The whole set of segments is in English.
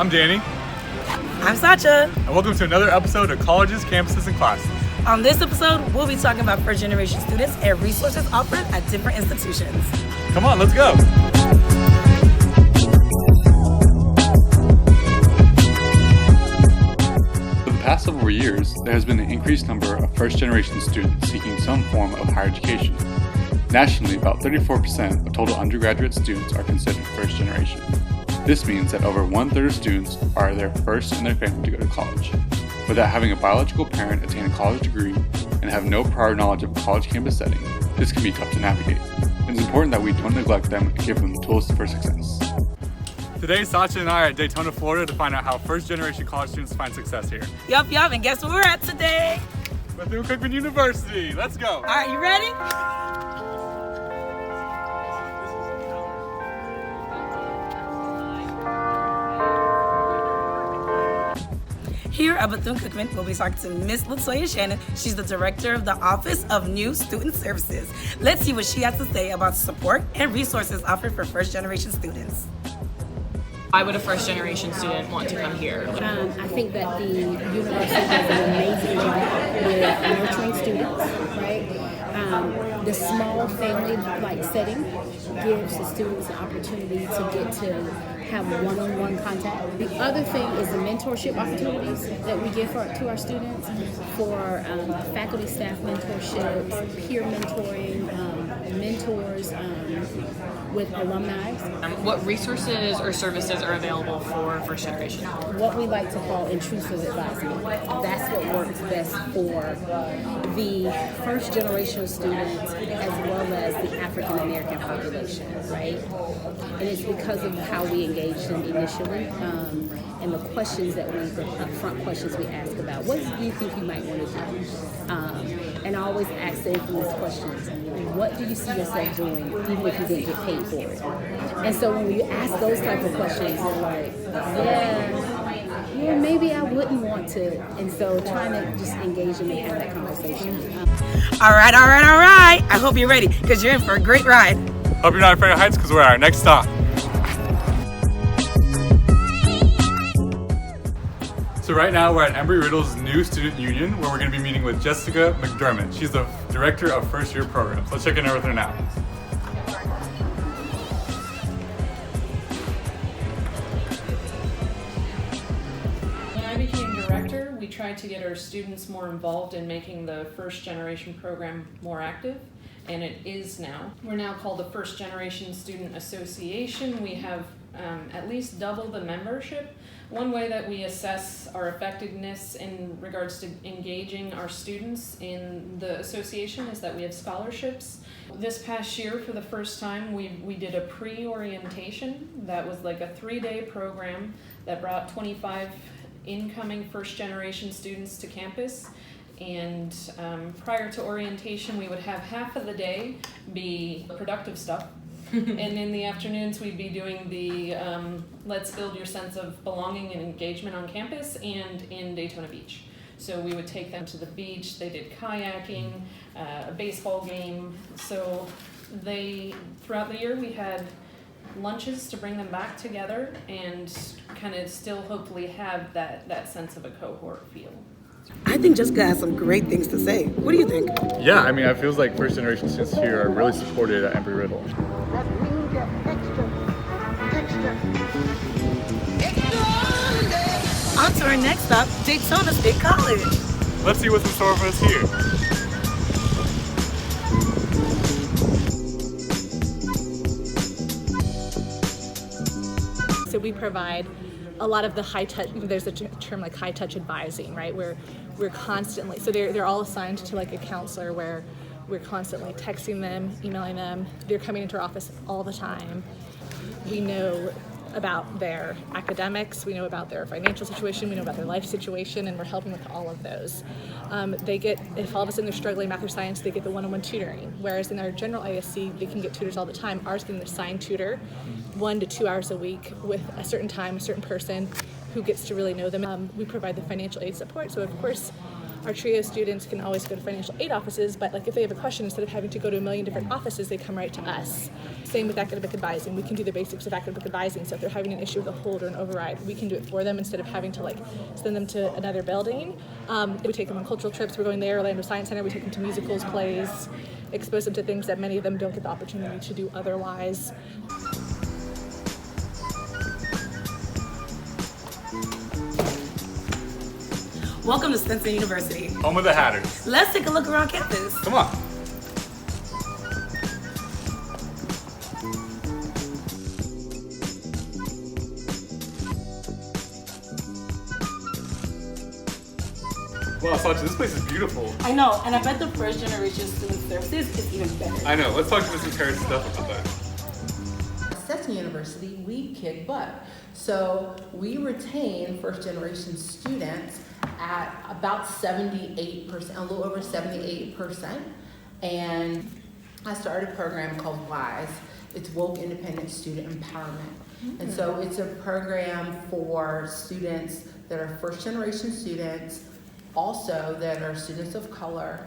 I'm Danny. I'm Sacha. And welcome to another episode of Colleges, Campuses, and Classes. On this episode, we'll be talking about first-generation students and resources offered at different institutions. Come on, let's go. For the past several years, there has been an increased number of first-generation students seeking some form of higher education. Nationally, about 34% of total undergraduate students are considered first generation. This means that over 1/3 of students are their first in their family to go to college. Without having a biological parent attain a college degree and have no prior knowledge of a college campus setting, this can be tough to navigate. It is important that we don't neglect them and give them the tools for success. Today, Sacha and I are at Daytona, Florida to find out how first-generation college students find success here. Yup, and guess where we're at today? Practicum University. Let's go. All right, you ready? Here at Bethune-Cookman, we'll be talking to Miss Latoya Shannon. She's the director of the Office of New Student Services. Let's see what she has to say about support and resources offered for first-generation students. Why would a first-generation student want to come here? I think that the university does an amazing job with nurturing students, right? The small family-like setting gives the students an opportunity to get to have one-on-one contact. The other thing is the mentorship opportunities that we give to our students for faculty, staff mentorships, peer mentoring, mentors with alumni. What resources or services are available for first generation? What we like to call intrusive advisement. That's what works best for the first generation students as well as the African American population, right? And it's because of how we engage them initially and the questions that the upfront questions we ask about. What do you think you might want to do? And I always ask the infamous questions. What do you see yourself doing even if you didn't get paid for it? And so when we ask those type of questions, they're like, yeah, maybe I wouldn't want to. And so trying to just engage them and have that conversation. All right. I hope you're ready because you're in for a great ride. Hope you're not afraid of heights because we're at our next stop. So right now we're at Embry-Riddle's new student union where we're going to be meeting with Jessica McDermott. She's the director of first year programs. Let's check in with her now. When I became director, we tried to get our students more involved in making the first generation program more active, and it is now. We're now called the First Generation Student Association. We have at least double the membership. One way that we assess our effectiveness in regards to engaging our students in the association is that we have scholarships. This past year, for the first time, we did a pre-orientation that was like a 3-day program that brought 25 incoming first-generation students to campus. And prior to orientation, we would have half of the day be productive stuff. And in the afternoons, we'd be doing the let's build your sense of belonging and engagement on campus and in Daytona Beach. So we would take them to the beach, they did kayaking, a baseball game. So throughout the year, we had lunches to bring them back together and kind of still hopefully have that sense of a cohort feel. I think Jessica has some great things to say. What do you think? Yeah, I mean, it feels like first generation students here are really supported at Embry-Riddle. That means that extra. On to our next stop, Daytona State College. Let's see what's in store for us here. So we provide a lot of the high touch, there's a term like high touch advising, right? Where we're constantly, so they're all assigned to like a counselor where we're constantly texting them, emailing them. They're coming into our office all the time. We know about their academics, we know about their financial situation, we know about their life situation, and we're helping with all of those. They get, if all of a sudden they're struggling math or science, they get the one-on-one tutoring. Whereas in our general ISC, they can get tutors all the time. Ours can assign tutor 1 to 2 hours a week with a certain time, a certain person who gets to really know them. We provide the financial aid support, so of course our TRIO students can always go to financial aid offices, but like if they have a question, instead of having to go to a million different offices, they come right to us. Same with academic advising. We can do the basics of academic advising. So if they're having an issue with a hold or an override, we can do it for them instead of having to like send them to another building. We take them on cultural trips. We're going there, Orlando Science Center. We take them to musicals, plays, expose them to things that many of them don't get the opportunity to do otherwise. Welcome to Stinson University. Home of the Hatters. Let's take a look around campus. Come on. Wow, Sachi, this place is beautiful. I know, and I bet the first generation student services is even better. I know. Let's talk to Mrs. Curtis stuff about that. Stetson University, we kick butt. So we retain first generation students at about 78%, a little over 78%. And I started a program called WISE. It's Woke Independent Student Empowerment. And so it's a program for students that are first generation students, also that are students of color,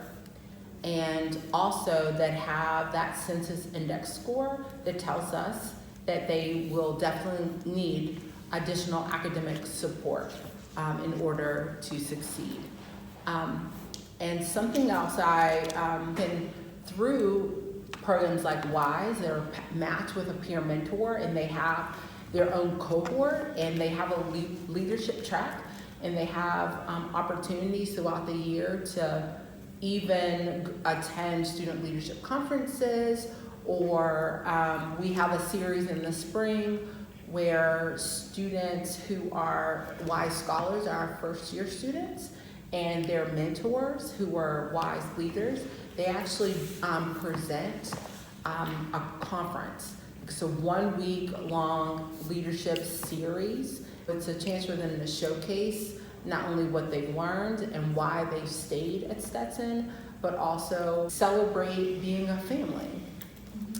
and also that have that census index score that tells us that they will definitely need additional academic support in order to succeed. And something else I can, through programs like WISE, that are matched with a peer mentor, and they have their own cohort, and they have a leadership track, and they have opportunities throughout the year to even attend student leadership conferences, or we have a series in the spring where students who are WISE scholars are our first year students, and their mentors who are WISE leaders, they actually present a conference. So 1 week long leadership series. It's a chance for them to showcase not only what they've learned and why they've stayed at Stetson, but also celebrate being a family.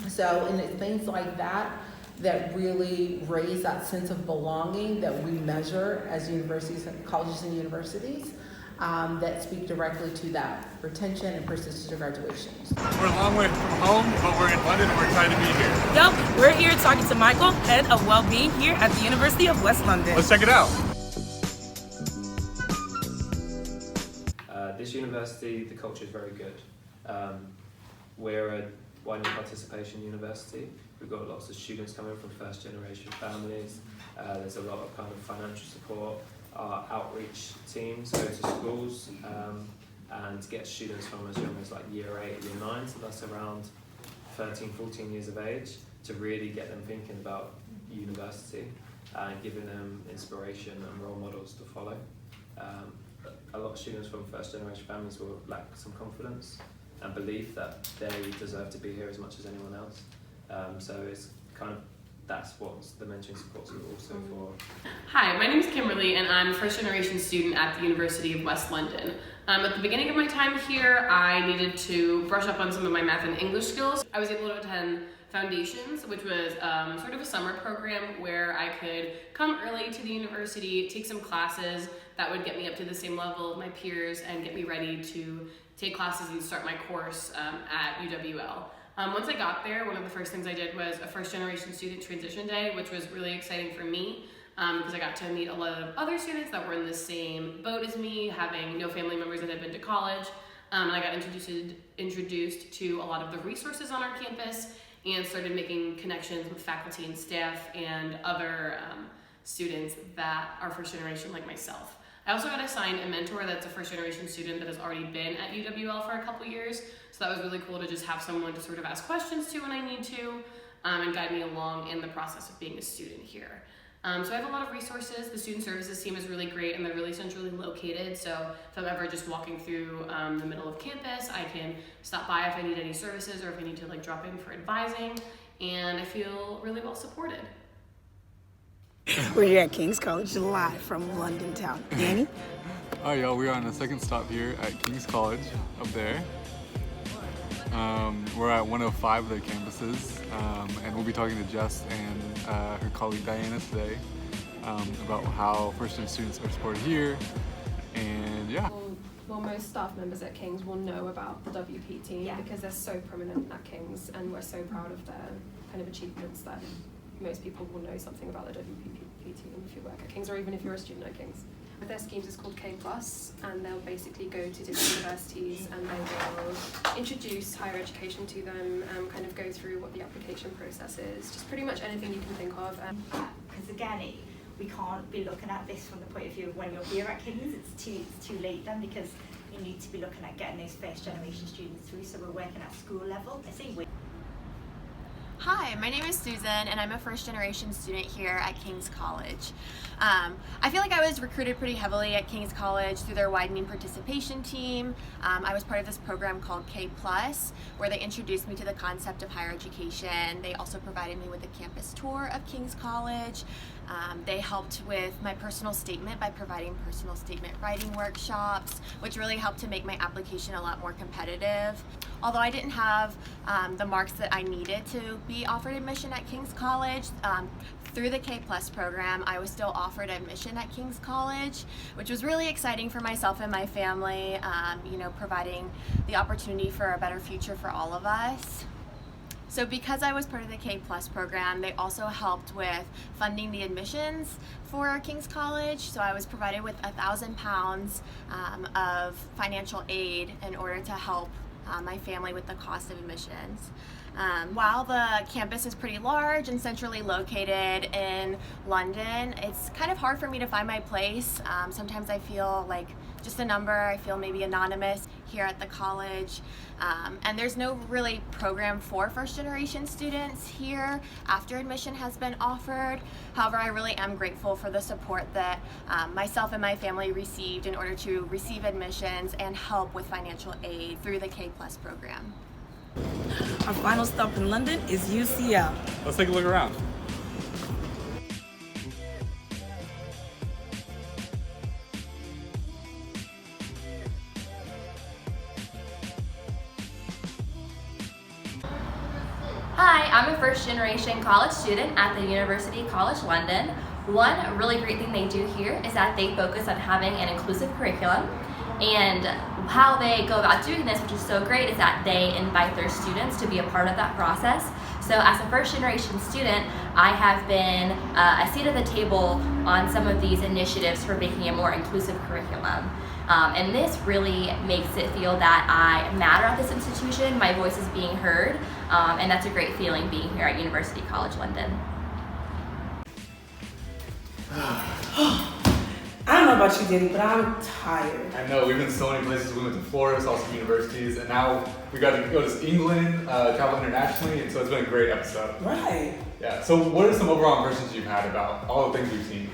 So, and it's things like that that really raise that sense of belonging that we measure as universities, colleges and universities, that speak directly to that retention and persistence of graduations. We're a long way from home, but we're in London and we're excited to be here. Yep, we're here talking to Michael, head of well-being here at the University of West London. Let's check it out. This university, the culture is very good. We're a widely participation university. We've got lots of students coming from first generation families. There's a lot of kind of financial support. Our outreach teams go to schools and get students from as young as like year 8, year 9, so that's around 13, 14 years of age, to really get them thinking about university and giving them inspiration and role models to follow. A lot of students from first generation families will lack some confidence and belief that they deserve to be here as much as anyone else. So it's kind of, that's what the mentoring supports are also for. Hi, my name is Kimberly, and I'm a first generation student at the University of West London. At the beginning of my time here, I needed to brush up on some of my math and English skills. I was able to attend Foundations, which was sort of a summer program where I could come early to the university, take some classes that would get me up to the same level of my peers and get me ready to take classes and start my course at UWL. Once I got there, one of the first things I did was a first generation student transition day, which was really exciting for me because I got to meet a lot of other students that were in the same boat as me, having no family members that had been to college. And I got introduced to a lot of the resources on our campus and started making connections with faculty and staff and other students that are first generation like myself. I also got assigned a mentor that's a first generation student that has already been at UWL for a couple years. So that was really cool to just have someone to sort of ask questions to when I need to and guide me along in the process of being a student here. So I have a lot of resources. The student services team is really great and they're really centrally located. So if I'm ever just walking through the middle of campus, I can stop by if I need any services or if I need to like drop in for advising, and I feel really well supported. We're here at King's College live from London town. Danny? All right, y'all, we're on the second stop here at King's College up there. We're at 105 of their campuses, and we'll be talking to Jess and her colleague Diana today about how first-year students are supported here, and yeah. Well, most staff members at King's will know about the WP team because they're so prominent at King's, and we're so proud of their kind of achievements that most people will know something about the WP team if you work at King's, or even if you're a student at King's. Their schemes is called K+, and they'll basically go to different universities and they will introduce higher education to them, kind of go through what the application process is, just pretty much anything you can think of. Because again, we can't be looking at this from the point of view of when you're here at King's. It's too late then, because you need to be looking at getting those first generation students through. So we're working at school level. I say we. Hi, my name is Susan and I'm a first generation student here at King's College. I feel like I was recruited pretty heavily at King's College through their widening participation team. I was part of this program called K+, where they introduced me to the concept of higher education. They also provided me with a campus tour of King's College. They helped with my personal statement by providing personal statement writing workshops, which really helped to make my application a lot more competitive. Although I didn't have the marks that I needed to be offered admission at King's College, through the K+ program, I was still offered admission at King's College, which was really exciting for myself and my family, providing the opportunity for a better future for all of us. So because I was part of the K+ program, they also helped with funding the admissions for King's College. So I was provided with £1,000 of financial aid in order to help my family with the cost of admissions. While the campus is pretty large and centrally located in London, it's kind of hard for me to find my place. Sometimes I feel like just a number, I feel maybe anonymous here at the college. And there's no really program for first generation students here after admission has been offered. However, I really am grateful for the support that myself and my family received in order to receive admissions and help with financial aid through the K+ program. Our final stop in London is UCL. Let's take a look around. Hi, I'm a first generation college student at the University College London. One really great thing they do here is that they focus on having an inclusive curriculum, and how they go about doing this, which is so great, is that they invite their students to be a part of that process. So as a first generation student, I have been a seat at the table on some of these initiatives for making a more inclusive curriculum. And this really makes it feel that I matter at this institution, my voice is being heard, and that's a great feeling being here at University College London. I don't know about you, Diddy, but I'm tired. I know, we've been so many places. We went to Florida, saw some universities, and now we got to go to England, travel internationally, and so it's been a great episode. Right. Yeah, so what are some overall impressions you've had about all the things we've seen?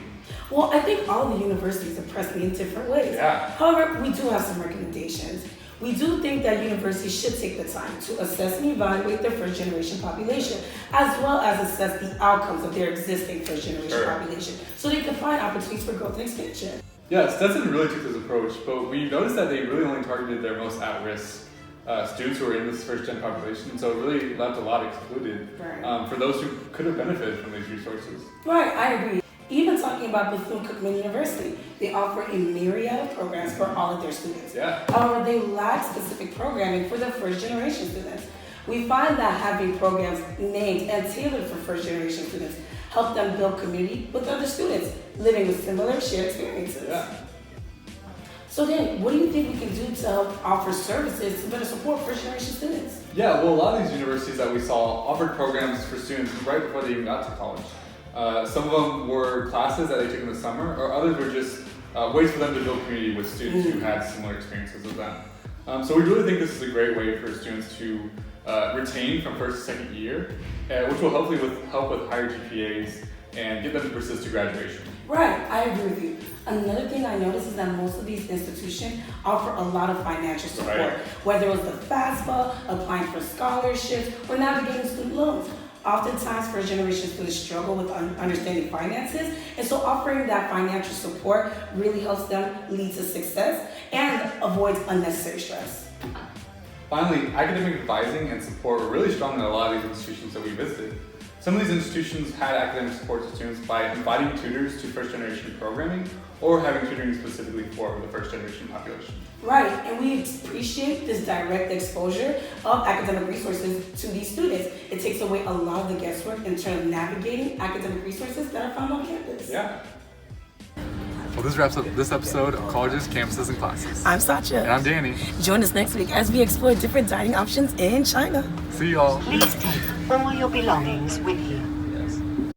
Well, I think all the universities impressed me in different ways. Yeah. However, we do have some recommendations. We do think that universities should take the time to assess and evaluate their first generation population, as well as assess the outcomes of their existing first generation population, so they can find opportunities for growth and expansion. Yeah, Stetson really took this approach, but we noticed that they really only targeted their most at-risk students who are in this first gen population, and so it really left a lot excluded for those who could have benefited from these resources. Right, I agree. Even talking about Bethune-Cookman University, they offer a myriad of programs for all of their students. Yeah. However, they lack specific programming for the first generation students. We find that having programs named and tailored for first generation students help them build community with other students living with similar shared experiences. Yeah. So then, what do you think we can do to help offer services to better support first generation students? Yeah, well, a lot of these universities that we saw offered programs for students right before they even got to college. Some of them were classes that they took in the summer, or others were just ways for them to build community with students who had similar experiences with them. So we really think this is a great way for students to retain from first to second year, which will hopefully help with higher GPAs and get them to persist to graduation. Right, I agree with you. Another thing I noticed is that most of these institutions offer a lot of financial support, whether it was the FAFSA, applying for scholarships, or navigating student loans. Oftentimes, first generation students struggle with understanding finances, and so offering that financial support really helps them lead to success and avoids unnecessary stress. Finally, academic advising and support were really strong in a lot of these institutions that we visited. Some of these institutions had academic support to students by inviting tutors to first generation programming or having tutoring specifically for the first generation population. Right, and we appreciate this direct exposure of academic resources to these students. It takes away a lot of the guesswork in terms of navigating academic resources that are found on campus. Yeah. Well, this wraps up this episode of Colleges, Campuses, and Classes. I'm Satya. And I'm Danny. Join us next week as we explore different dining options in China. See y'all. Please take all your belongings with you.